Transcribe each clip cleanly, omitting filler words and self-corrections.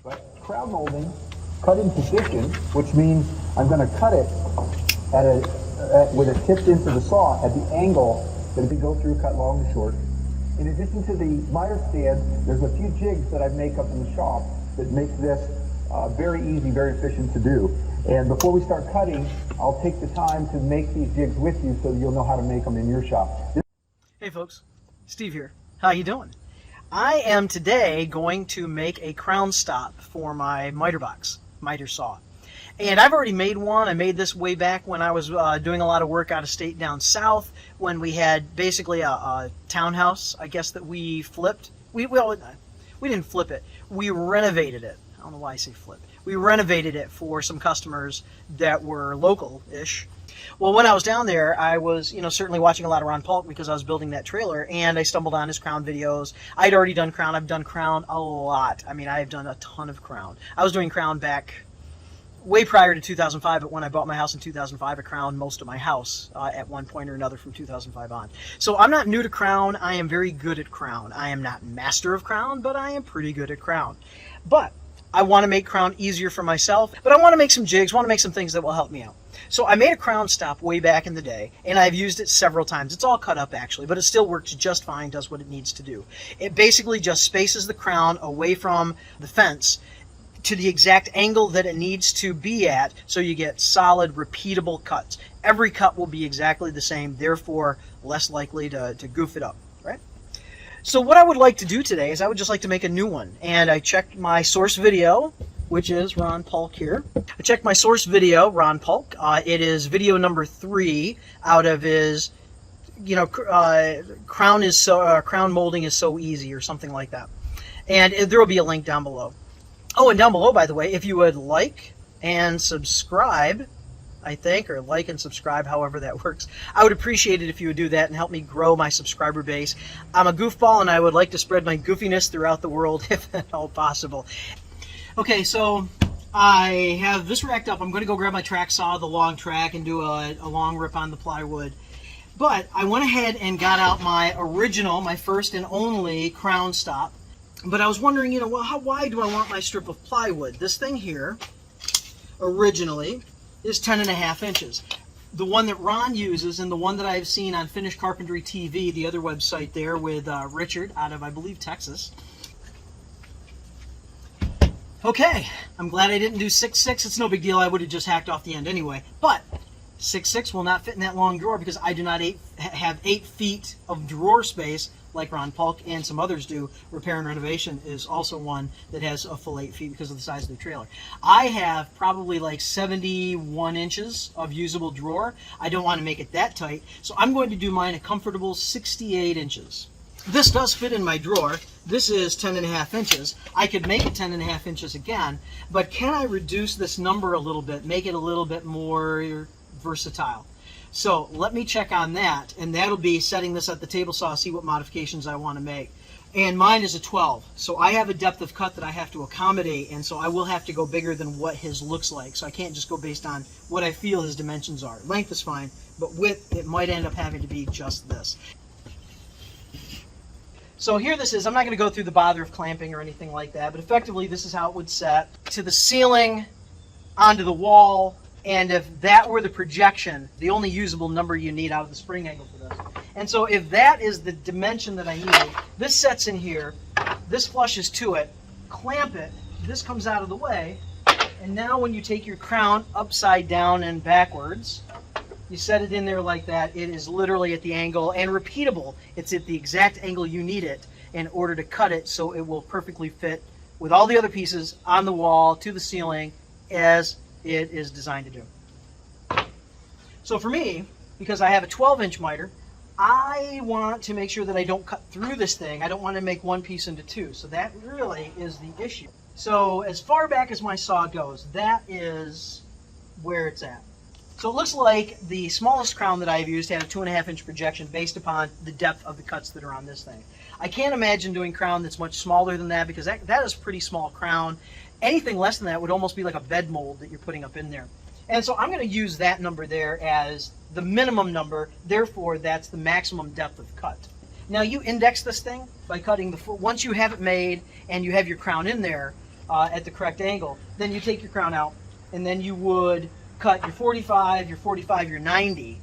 But crown molding, cut in position, which means I'm going to cut it with it tipped into the saw at the angle that we go through, cut long and short. In addition to the miter stand, there's a few jigs that I make up in the shop that make this very easy, very efficient to do. And before we start cutting, I'll take the time to make these jigs with you so you'll know how to make them in your shop. Hey folks, Steve here. How you doing? I am today going to make a crown stop for my miter saw. And I've already made one. I made this way back when I was doing a lot of work out of state down south, when we had basically a townhouse, I guess, that we flipped. We didn't flip it. We renovated it. I don't know why I say flip. We renovated it for some customers that were local-ish. Well, when I was down there, I was, certainly watching a lot of Ron Paulk because I was building that trailer, and I stumbled on his crown videos. I'd already done crown. I've done crown a lot. I mean, I've done a ton of crown. I was doing crown back way prior to 2005, but when I bought my house in 2005, I crowned most of my house at one point or another from 2005 on. So I'm not new to crown. I am very good at crown. I am not master of crown, but I am pretty good at crown. But I want to make crown easier for myself, but I want to make some jigs, want to make some things that will help me out. So I made a crown stop way back in the day, and I've used it several times. It's all cut up actually, but it still works just fine, does what it needs to do. It basically just spaces the crown away from the fence to the exact angle that it needs to be at, so you get solid, repeatable cuts. Every cut will be exactly the same, therefore less likely to goof it up, right? So what I would like to do today is I would just like to make a new one. And I checked my source video, which is Ron Paulk here. I checked my source video, Ron Paulk. It is video number 3 out of his, crown molding is so easy, or something like that. And there will be a link down below. Oh, and down below, by the way, if you would like and subscribe, I think, or like and subscribe, however that works, I would appreciate it if you would do that and help me grow my subscriber base. I'm a goofball, and I would like to spread my goofiness throughout the world if at all possible. Okay, so I have this racked up. I'm going to go grab my track saw, the long track, and do a long rip on the plywood. But I went ahead and got out my original, my first and only crown stop. But I was wondering, well, how wide do I want my strip of plywood? This thing here, originally, is 10.5 inches. The one that Ron uses, and the one that I've seen on Finished Carpentry TV, the other website there with Richard out of, I believe, Texas. Okay, I'm glad I didn't do 6'6". It's no big deal. I would have just hacked off the end anyway. But 6'6" will not fit in that long drawer because I do not have 8 feet of drawer space like Ron Paulk and some others do. Repair and Renovation is also one that has a full 8 feet because of the size of the trailer. I have probably like 71 inches of usable drawer. I don't want to make it that tight, so I'm going to do mine a comfortable 68 inches. This does fit in my drawer. This is 10.5 inches. I could make it 10.5 inches again, but can I reduce this number a little bit, make it a little bit more versatile? So let me check on that, and that'll be setting this at the table saw, see what modifications I want to make. And mine is a 12, so I have a depth of cut that I have to accommodate, and so I will have to go bigger than what his looks like. So I can't just go based on what I feel his dimensions are. Length is fine, but width, it might end up having to be just this. So here this is. I'm not going to go through the bother of clamping or anything like that, but effectively this is how it would set to the ceiling, onto the wall. And if that were the projection, the only usable number you need out of the spring angle for this. And so if that is the dimension that I need, this sets in here, this flushes to it, clamp it, this comes out of the way, and now when you take your crown upside down and backwards, you set it in there like that, it is literally at the angle and repeatable. It's at the exact angle you need it in order to cut it so it will perfectly fit with all the other pieces on the wall to the ceiling as it is designed to do. So for me, because I have a 12-inch miter, I want to make sure that I don't cut through this thing. I don't want to make one piece into two. So that really is the issue. So as far back as my saw goes, that is where it's at. So it looks like the smallest crown that I've used had a 2.5-inch projection based upon the depth of the cuts that are on this thing. I can't imagine doing crown that's much smaller than that because that is a pretty small crown. Anything less than that would almost be like a bed mold that you're putting up in there. And so I'm going to use that number there as the minimum number, therefore that's the maximum depth of cut. Now you index this thing by cutting once you have it made and you have your crown in there, at the correct angle, then you take your crown out, and then you would cut your 45, your 90,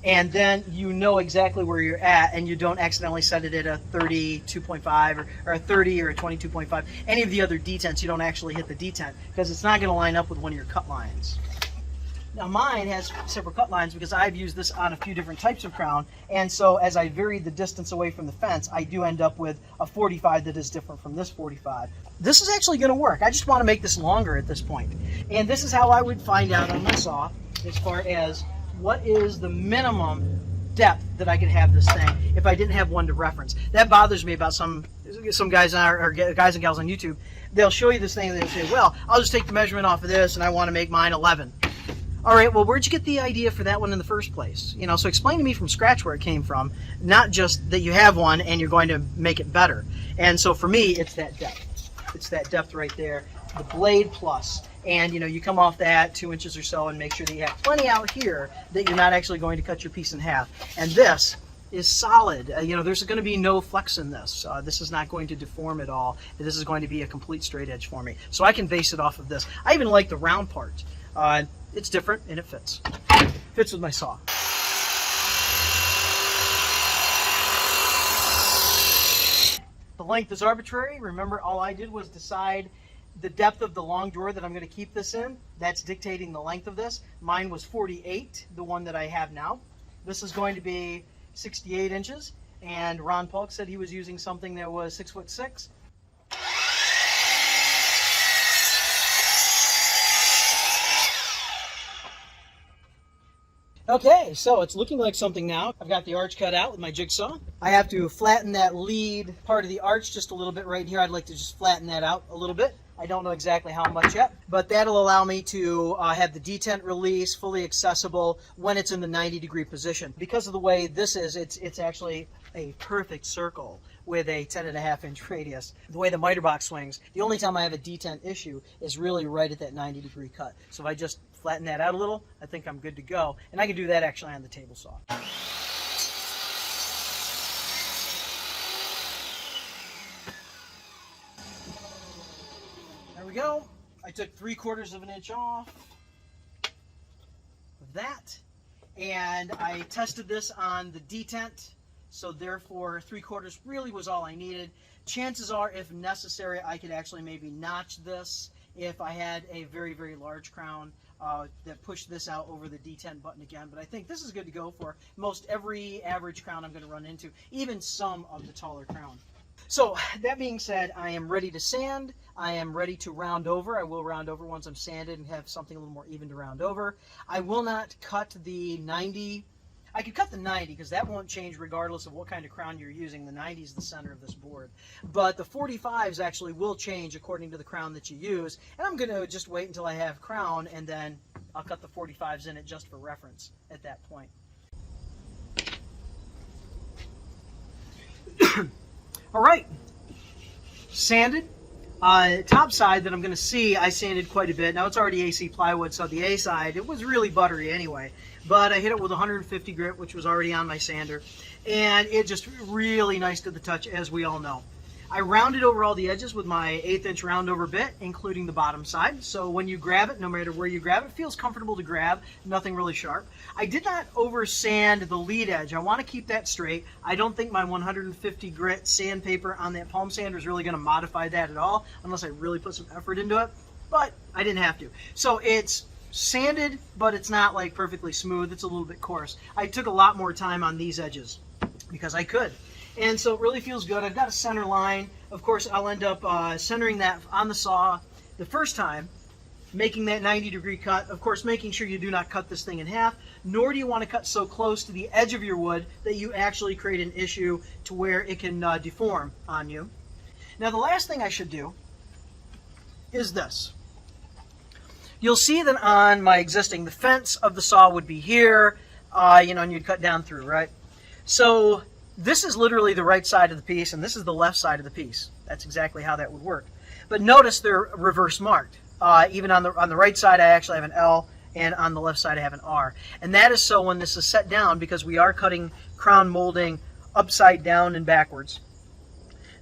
and then you know exactly where you're at, and you don't accidentally set it at a 32.5 or a 30 or a 22.5. Any of the other detents, you don't actually hit the detent because it's not going to line up with one of your cut lines. Now mine has separate cut lines because I've used this on a few different types of crown, and so as I varied the distance away from the fence, I do end up with a 45 that is different from this 45. This is actually going to work. I just want to make this longer at this point. And this is how I would find out on my saw as far as what is the minimum depth that I could have this thing if I didn't have one to reference. That bothers me about some guys or guys and gals on YouTube. They'll show you this thing and they'll say, well, I'll just take the measurement off of this and I want to make mine 11. All right, well, where'd you get the idea for that one in the first place? You know, so explain to me from scratch where it came from, not just that you have one and you're going to make it better. And so for me, it's that depth. It's that depth right there, the blade plus. And, you know, you come off that 2 inches or so and make sure that you have plenty out here that you're not actually going to cut your piece in half. And this is solid. You know, there's going to be no flex in this. This is not going to deform at all. This is going to be a complete straight edge for me. So I can base it off of this. I even like the round part. It's different and it fits. Fits with my saw. The length is arbitrary. Remember, all I did was decide the depth of the long drawer that I'm going to keep this in. That's dictating the length of this. Mine was 48, the one that I have now. This is going to be 68 inches, and Ron Paulk said he was using something that was 6'6". Okay, so it's looking like something now. I've got the arch cut out with my jigsaw. I have to flatten that lead part of the arch just a little bit right here. I'd like to just flatten that out a little bit. I don't know exactly how much yet, but that'll allow me to have the detent release fully accessible when it's in the 90-degree position. Because of the way this is, it's actually a perfect circle with a 10.5-inch radius. The way the miter box swings, the only time I have a detent issue is really right at that 90-degree cut. So if I just flatten that out a little, I think I'm good to go. And I can do that actually on the table saw. There we go. I took 3/4 of an inch off of that, and I tested this on the detent, so therefore 3/4 really was all I needed. Chances are, if necessary, I could actually maybe notch this if I had a very, very large crown that pushed this out over the detent button again. But I think this is good to go for most every average crown I'm going to run into, even some of the taller crown. So that being said, I am ready to sand. I am ready to round over. I will round over once I'm sanded and have something a little more even to round over. I will not cut the 90. I could cut the 90 because that won't change regardless of what kind of crown you're using. The 90 is the center of this board. But the 45s actually will change according to the crown that you use. And I'm going to just wait until I have crown, and then I'll cut the 45s in it just for reference at that point. All right, sanded. Top side that I'm going to see, I sanded quite a bit. Now it's already AC plywood, so the A side, it was really buttery anyway. But I hit it with 150 grit, which was already on my sander. And it just really nice to the touch, as we all know. I rounded over all the edges with my 1/8-inch round over bit, including the bottom side. So when you grab it, no matter where you grab it, it feels comfortable to grab, nothing really sharp. I did not over sand the lead edge. I want to keep that straight. I don't think my 150 grit sandpaper on that palm sander is really going to modify that at all, unless I really put some effort into it, but I didn't have to. So it's sanded, but it's not like perfectly smooth. It's a little bit coarse. I took a lot more time on these edges because I could. And so it really feels good. I've got a center line. Of course, I'll end up centering that on the saw the first time, making that 90-degree cut. Of course, making sure you do not cut this thing in half, nor do you want to cut so close to the edge of your wood that you actually create an issue to where it can deform on you. Now, the last thing I should do is this. You'll see that on my existing, the fence of the saw would be here, you know, and you'd cut down through, right? So this is literally the right side of the piece, and this is the left side of the piece. That's exactly how that would work. But notice they're reverse marked. Even on the right side, I actually have an L, and on the left side, I have an R. And that is so when this is set down, because we are cutting crown molding upside down and backwards,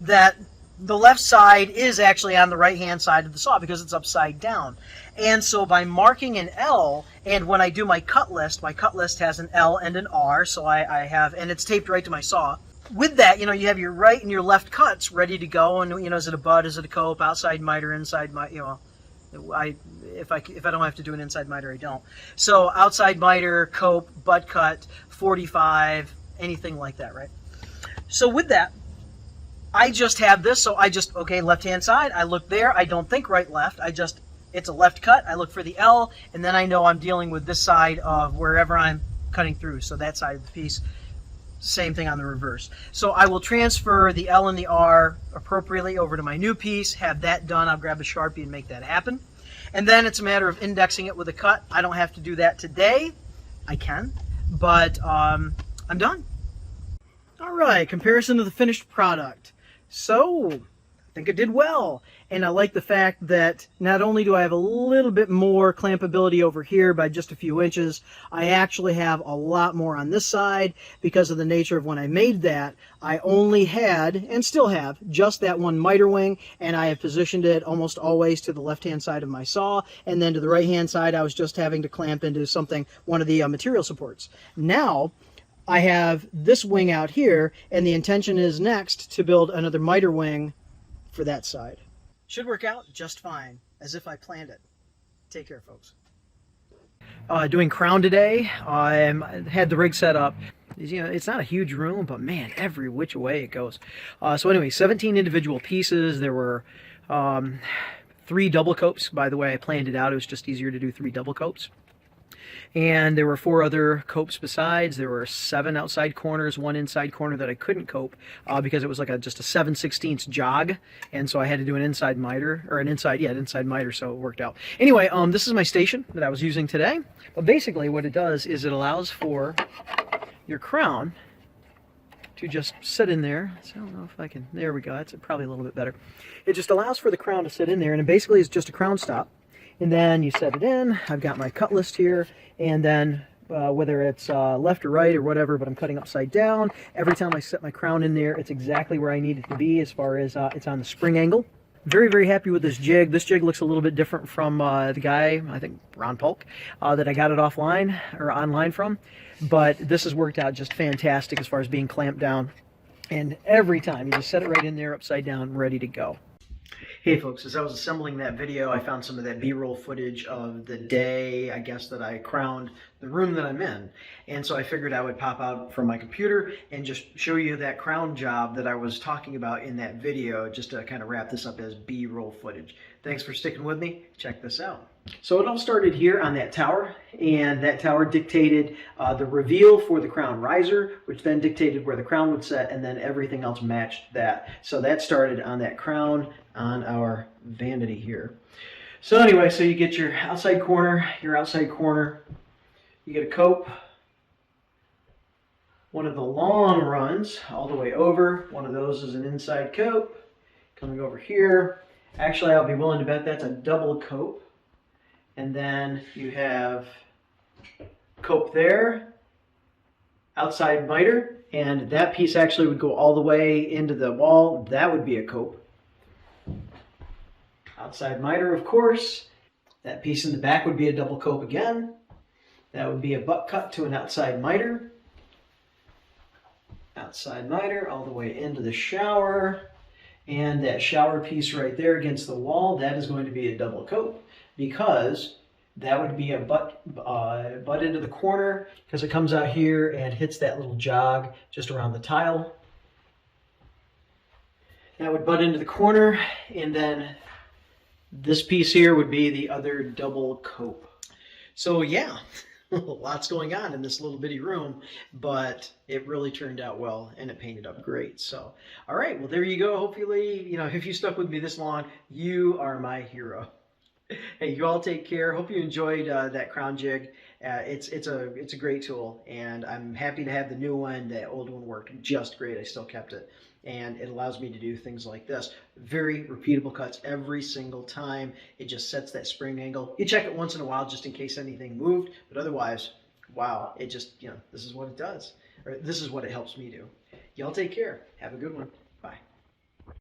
that the left side is actually on the right-hand side of the saw because it's upside down. And so by marking an L, and when I do my cut list has an L and an R, so I have, and it's taped right to my saw. With that, you have your right and your left cuts ready to go, and is it a butt, is it a cope, outside miter, inside miter, if I don't have to do an inside miter, I don't. So outside miter, cope, butt cut, 45, anything like that, right? So with that, I just have this, so okay, left-hand side, I look there, I don't think right, left, it's a left cut, I look for the L, and then I know I'm dealing with this side of wherever I'm cutting through, so that side of the piece. Same thing on the reverse. So I will transfer the L and the R appropriately over to my new piece, have that done, I'll grab a Sharpie and make that happen. And then it's a matter of indexing it with a cut. I don't have to do that today. I can, but I'm done. All right, comparison of the finished product. So, I think it did well. And I like the fact that not only do I have a little bit more clampability over here by just a few inches, I actually have a lot more on this side because of the nature of when I made that. I only had, and still have, just that one miter wing, and I have positioned it almost always to the left-hand side of my saw, and then to the right-hand side I was just having to clamp into one of the material supports. Now, I have this wing out here, and the intention is next to build another miter wing for that side. Should work out just fine, as if I planned it. Take care, folks. Doing crown today. I had the rig set up. It's not a huge room, but man, every which way it goes. So anyway, 17 individual pieces. There were 3 double copes. By the way, I planned it out. It was just easier to do 3 double copes. And there were 4 other copes besides. There were 7 outside corners, 1 inside corner that I couldn't cope because it was like just a 7/16 jog, and so I had to do an inside miter, or an inside miter, so it worked out. Anyway, this is my station that I was using today. But basically what it does is it allows for your crown to just sit in there. So I don't know if I can, there we go, that's probably a little bit better. It just allows for the crown to sit in there, and it basically is just a crown stop. And then you set it in. I've got my cut list here, and then whether it's left or right or whatever, but I'm cutting upside down. Every time I set my crown in there, it's exactly where I need it to be as far as it's on the spring angle. Very, very happy with this jig. This jig looks a little bit different from the guy, I think Paulk, that I got it offline or online from. But this has worked out just fantastic as far as being clamped down. And every time you just set it right in there, upside down, ready to go. Hey folks, as I was assembling that video, I found some of that B-roll footage of the day, I guess, that I crowned the room that I'm in. And so I figured I would pop out from my computer and just show you that crown job that I was talking about in that video, just to kind of wrap this up as B-roll footage. Thanks for sticking with me. Check this out. So it all started here on that tower, and that tower dictated the reveal for the crown riser, which then dictated where the crown would set, and then everything else matched that. So that started on that crown on our vanity here. So anyway, so you get your outside corner, you get a cope, one of the long runs all the way over. One of those is an inside cope coming over here. Actually, I'll be willing to bet that's a double cope. And then you have cope there, outside miter, and that piece actually would go all the way into the wall. That would be a cope. Outside miter, of course. That piece in the back would be a double cope again. That would be a butt cut to an outside miter. Outside miter all the way into the shower. And that shower piece right there against the wall, that is going to be a double cope, because that would be a butt into the corner, because it comes out here and hits that little jog just around the tile. That would butt into the corner, and then this piece here would be the other double cope. So yeah, lots going on in this little bitty room, but it really turned out well and it painted up great. So, all right, well, there you go. Hopefully, if you stuck with me this long, you are my hero. Hey, you all take care. Hope you enjoyed that crown jig. It's a great tool, and I'm happy to have the new one. The old one worked just great. I still kept it, and it allows me to do things like this. Very repeatable cuts every single time. It just sets that spring angle. You check it once in a while just in case anything moved, but otherwise, wow, it just, this is what it does, or this is what it helps me do. Y'all take care. Have a good one.